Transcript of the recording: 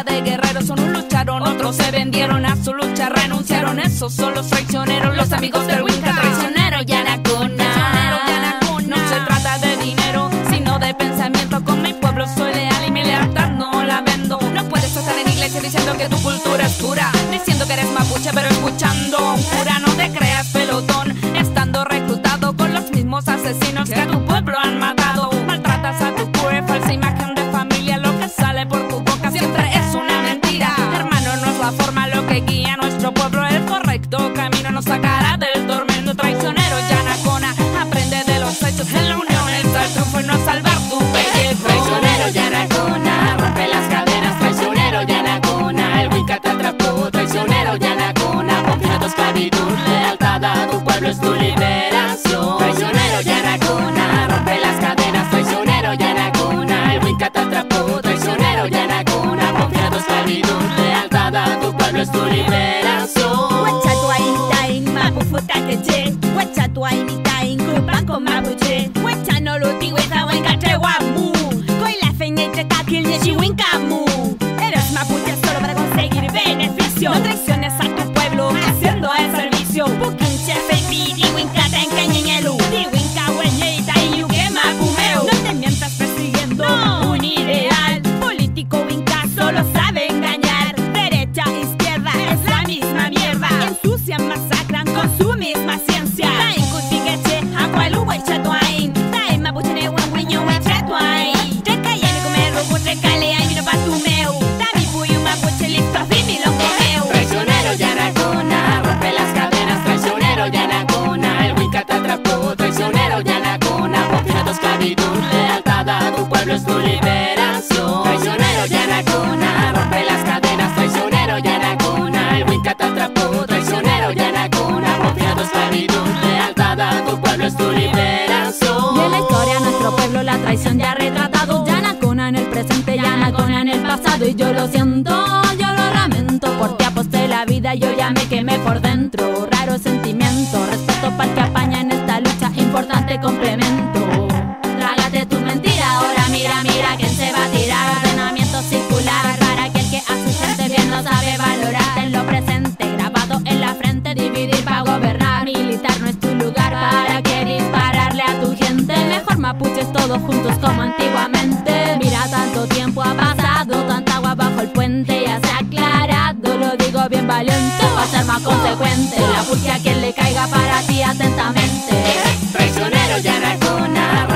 trata de guerreros, unos lucharon, otros se vendieron a su lucha, renunciaron. Esos son los traicioneros, los amigos del Winca. Traicionero Yanacona, no se trata de dinero, sino de pensamiento. Con mi pueblo soy leal y mi lealtad no la vendo. No puedes estar en iglesia diciendo que tu cultura es pura, diciendo que eres mapuche pero escuchando a un cura. No te creas pelotón, estando reclutado con los mismos asesinos que a tu pueblo han matado. Maltratas a tu pura falsa imagen de familia, lo que sale por tu boca siempre es una mentira. Hermano, no es la forma lo que guía a nuestro pueblo, el correcto camino nos sacará del tormento. Traicionero Yanacona, aprende de los hechos, en la unión está el triunfo y no salvar tu pellejo. Traicionero Yanacona, rompe las cadenas. Traicionero Yanacona, el Winca te atrapó. Traicionero Yanacona, confía tu esclavitud, lealtad a tu pueblo es tu liberación. Traicionero Yanacona, rompe las cadenas. Traicionero Yanacona, el Winca te atrapó. Traicionero Yanacona, confía tu esclavitud, lealtad a tu pueblo es tu liberación. Huachatuain, mapufutakeche. Huachatuain, grupanko mapuche. Huachanoloti, huezahuenca, trehuamu. Coi la feñeche, kakil, yechihuincamu. Eres mapuche solo para conseguir beneficio. No traiciones a tu pueblo, haciendo el servicio. Pukinche, feipidi, winca, tencañeñelu. Di winca, hueñeita, y yuque, mapumeu. No te mientas persiguiendo un ideal. Político winca solo sabe engañar. Derecha, izquierda, es la misma mierda. Ensucian, masacran con su misma ciencia. Tain kutigeche, agualu, huachatuain. Tain mapuchene, huehueño, huachatuain. Trecayene, comer, robo, trecale, ay, vino pa' tu meu. Tami, puyu, mapuche, listo, mi lo comeu. Traicionero Yanacona, rompe las cadenas. Traicionero Yanacona, el Winca te atrapó. Traicionero Yanacona, confía tu esclavitud, lealtad a tu pueblo es tu liberación. Traicionero Yanacona, rompe las cadenas. Traicionero Yanacona, el Winca te atrapó. Traicionero Yanacona, confía tu esclavitud, lealtad a tu pueblo es tu liberación. Y en la historia nuestro pueblo la traición ya ha retratado. Yanacona en el presente, Yanacona en el pasado. Y yo lo siento, yo lo lamento. Por ti aposté la vida, yo ya me quemé por dentro. Raro sentimiento, respeto para el que apaña en esta lucha, importante complemento. Trágate tu mentira, ahora mira, mira quién se va a tirar. Ordenamiento circular para que el que a su gente bien no sabe valorar. En lo presente, grabado en la frente, dividir para gobernar. Militar no es tu lugar, para que dispararle a tu gente. Mejor mapuches todos juntos como antiguamente. Mira, tanto tiempo ha pasado, tanta agua bajo el puente, ya se ha aclarado, lo digo bien valiente, va a ser más consecuente. La pulque a quien le caiga para ti atentamente. Traicionero Yanacona,